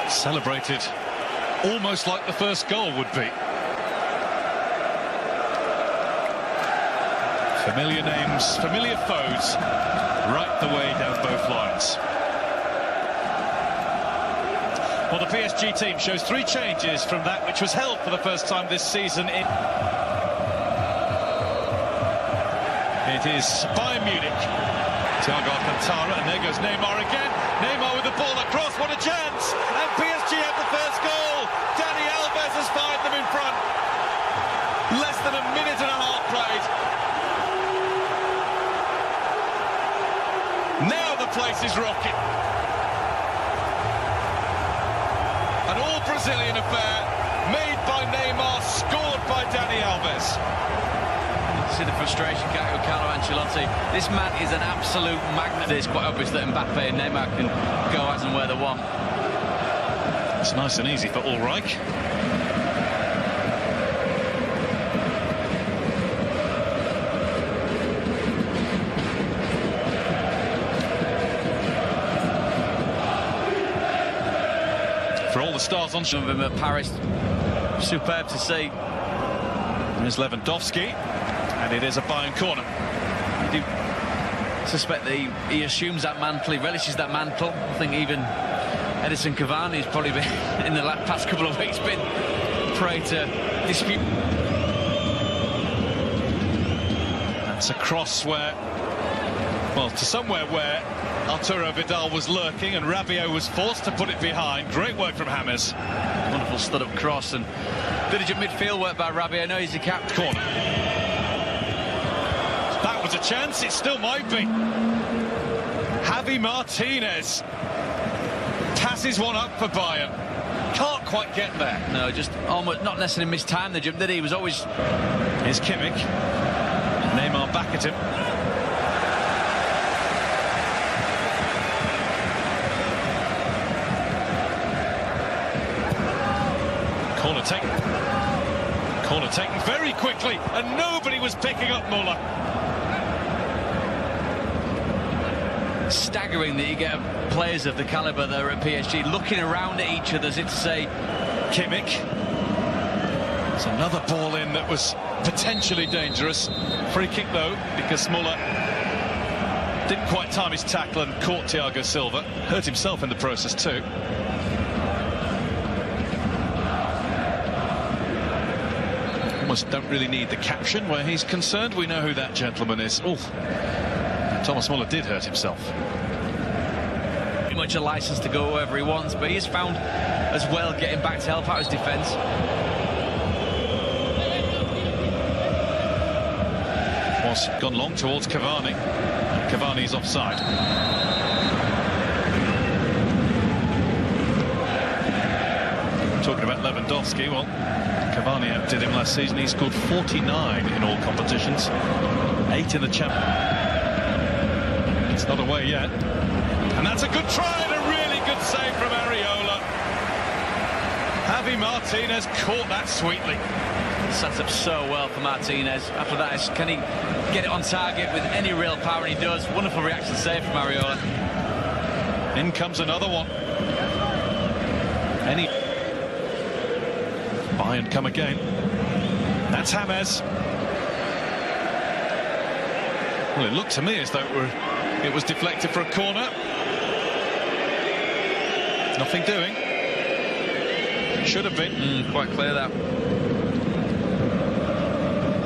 Celebrated almost like the first goal would be. Familiar names, familiar foes, right the way down both lines. Well, the PSG team shows 3 changes from that which was held for the first time this season in... It is Bayern Munich. Thiago Alcantara, and there goes Neymar again. Neymar with the ball across, what a chance! And PSG have the first goal! Dani Alves has fired them in front. Less than a minute and a half played. Now the place is rocking. An all-Brazilian affair, made by Neymar, scored by Dani Alves. See the frustration carried with Carlo Ancelotti. This man is an absolute magnet. It's quite obvious that Mbappe and Neymar can go as and where they want. It's nice and easy for Ulreich. For all the stars on some of them at Paris, superb to see. There's Lewandowski. And it is a Bayern corner. You do suspect that he assumes that mantle, he relishes that mantle. I think even Edison Cavani's probably been, in the past couple of weeks, been prey to dispute. That's a cross where, well, to somewhere where Arturo Vidal was lurking and Rabiot was forced to put it behind. Great work from James. Wonderful stud-up cross and diligent midfield work by Rabiot. No easy cap. Corner. That was a chance, it still might be. Javi Martinez passes one up for Bayern. Can't quite get there. No, just almost not necessarily mistimed the jump, did he? He was always... Here's Kimmich. Neymar back at him. Corner taken. Corner taken very quickly, and nobody was picking up Muller. Staggering that you get players of the calibre that are at PSG looking around at each other as if to say... Kimmich. It's another ball in that was potentially dangerous. Free kick though, because Muller didn't quite time his tackle and caught Thiago Silva. Hurt himself in the process too. Almost don't really need the caption where he's concerned. We know who that gentleman is. Oh. Thomas Muller did hurt himself. Pretty much a license to go wherever he wants, but he's found as well getting back to help out his defence. Was gone long towards Cavani. Cavani's offside. Talking about Lewandowski, well, Cavani outdid him last season. He scored 49 in all competitions, 8 in the Champions. It's not away yet. And that's a good try and a really good save from Areola. Javi Martinez caught that sweetly. Sets up so well for Martinez. After that, can he get it on target with any real power? And he does. Wonderful reaction save from Areola. In comes another one. Bayern come again. That's James. Well, it looked to me as though it was deflected for a corner. Nothing doing. Should have been. Quite clear that.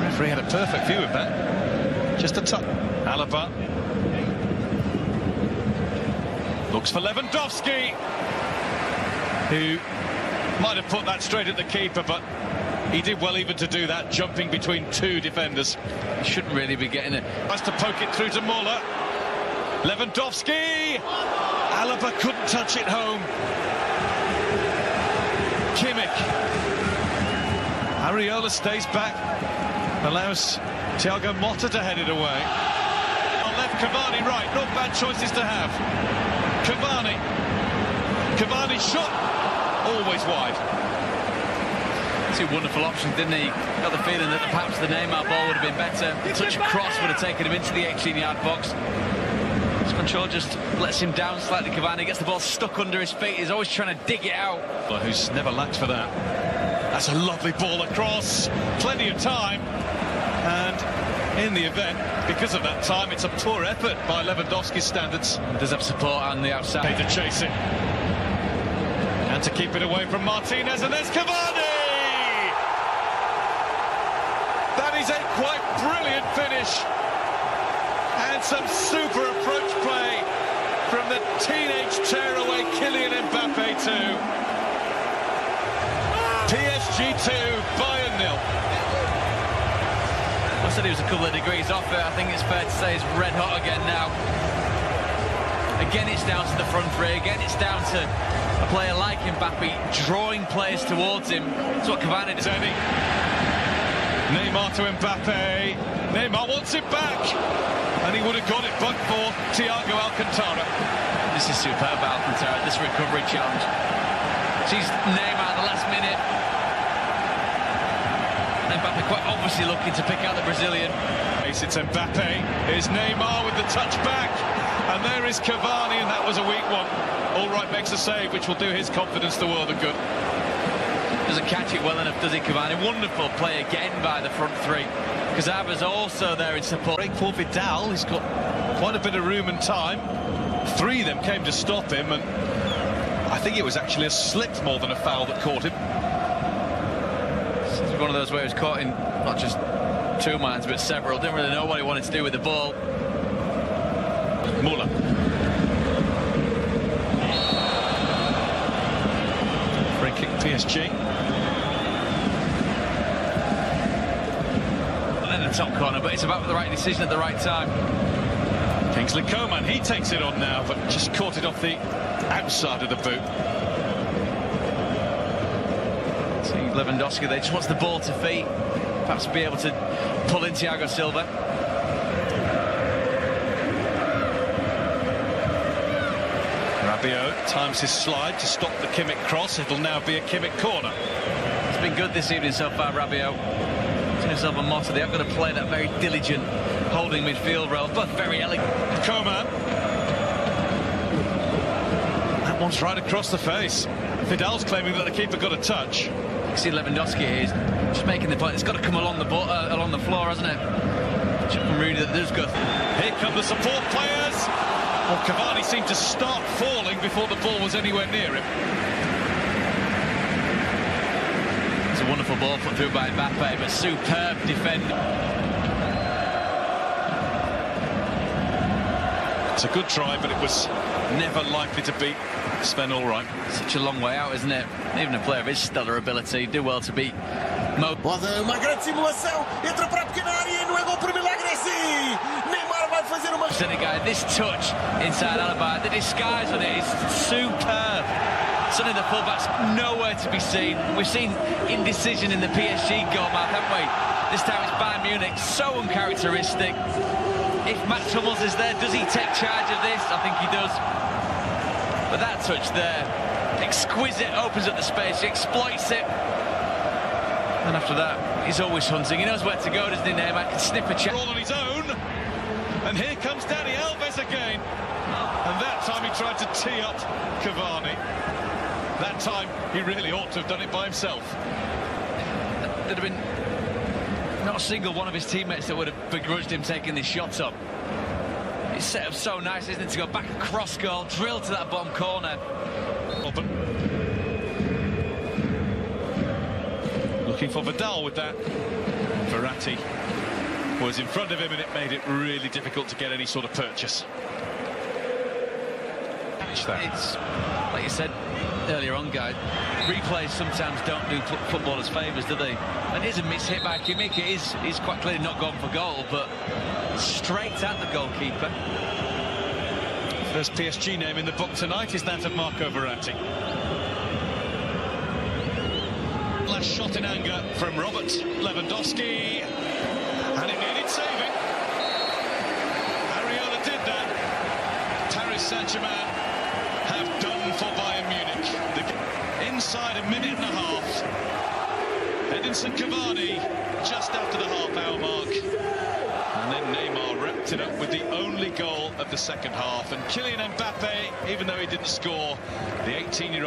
Referee had a perfect view of that. Just a touch. Alaba. Looks for Lewandowski, who might have put that straight at the keeper, but he did well even to do that, jumping between 2 defenders. He shouldn't really be getting it. Tries to poke it through to Muller. Lewandowski! Alaba couldn't touch it home. Kimmich. Areola stays back. Allows Thiago Motta to head it away. On left, Cavani right. Not bad choices to have. Cavani. Cavani shot. Always wide. Two wonderful options, didn't he? Got the feeling that perhaps the Neymar ball would have been better. The touch across would have taken him into the 18-yard box. His control just lets him down slightly. Cavani gets the ball stuck under his feet. He's always trying to dig it out. Well, who's never lacked for that. That's a lovely ball across. Plenty of time. And in the event, because of that time, it's a poor effort by Lewandowski's standards. He does have support on the outside. To chase it. And to keep it away from Martinez, and there's Cavani! That is a quite brilliant finish. And some super approach play from the teenage tearaway Kylian Mbappe too. PSG 2, Bayern 0. I said he was a couple of degrees off it. I think it's fair to say he's red hot again now. Again, it's down to the front three. Again, it's down to a player like Mbappe drawing players towards him. That's what Cavani does. Neymar to Mbappe. Neymar wants it back. And he would have got it but for Thiago Alcantara. This is superb, Alcantara, this recovery challenge. She's Neymar at the last minute. Mbappe quite obviously looking to pick out the Brazilian. It's Mbappe. Here's Neymar with the touch back. And there is Cavani, and that was a weak one. All right, makes a save, which will do his confidence the world of good. Doesn't catch it well enough, does he, Cavani? Wonderful play again by the front three. Cazava's also there in support. Break for Vidal. He's got quite a bit of room and time. Three of them came to stop him, and I think it was actually a slip more than a foul that caught him. It's one of those where he was caught in not just two minds, but several. Didn't really know what he wanted to do with the ball. Muller. Free kick PSG. Top corner, but it's about the right decision at the right time. Kingsley Coman, he takes it on now, but just caught it off the outside of the boot. See Lewandowski there, just wants the ball to feet, perhaps be able to pull in Thiago Silva. Rabiot times his slide to stop the Kimmich cross. It'll now be a Kimmich corner. It's been good this evening so far, Rabiot. Himself a motto. They have got to play that very diligent holding midfield role, but very elegant. Coman. That one's right across the face. Vidal's claiming that the keeper got a touch. You see Lewandowski here, he's just making the point. It's got to come along the floor, hasn't it? Chip from Rudy that does go. Here come the support players. Well, Cavani seemed to start falling before the ball was anywhere near him. A wonderful ball put through by Mbappe, but superb defending. It's a good try, but it was never likely to beat Sven Ulreich. Such a long way out, isn't it? Even a player of his stellar ability do well to beat Mo. Pode uma grande simulação, entra para a pequena área e não é gol por milagre assim. Neymar vai fazer uma. Guy, this touch inside Alaba, the disguise on it is superb. Suddenly the fullback's nowhere to be seen. We've seen indecision in the PSG goal, Mark, haven't we? This time it's Bayern Munich, so uncharacteristic. If Matt Hummels is there, does he take charge of this? I think he does. But that touch there, exquisite, opens up the space, he exploits it. And after that, he's always hunting. He knows where to go, doesn't he, Neymar? Can snip a chance. All on his own. And here comes Dani Alves again. And that time he tried to tee up Cavani. That time, he really ought to have done it by himself. There'd have been not a single one of his teammates that would have begrudged him taking this shot up. It's set up so nice, isn't it, to go back across goal, drill to that bottom corner. Open. Looking for Vidal with that. Verratti was in front of him, and it made it really difficult to get any sort of purchase. It's, like you said earlier on, guy, replays sometimes don't do footballers favours, do they? And it is a miss hit by Kimmich. He's quite clearly not gone for goal, but straight at the goalkeeper. First PSG name in the book tonight is that of Marco Verratti. Last shot in anger from Robert Lewandowski, and it needed saving. Areola did that. Paris Saint-Germain have done for Bayern Munich. Inside a minute and a half. Edinson Cavani just after the half-hour mark. And then Neymar wrapped ended up with the only goal of the second half. And Kylian Mbappe, even though he didn't score, the 18-year-old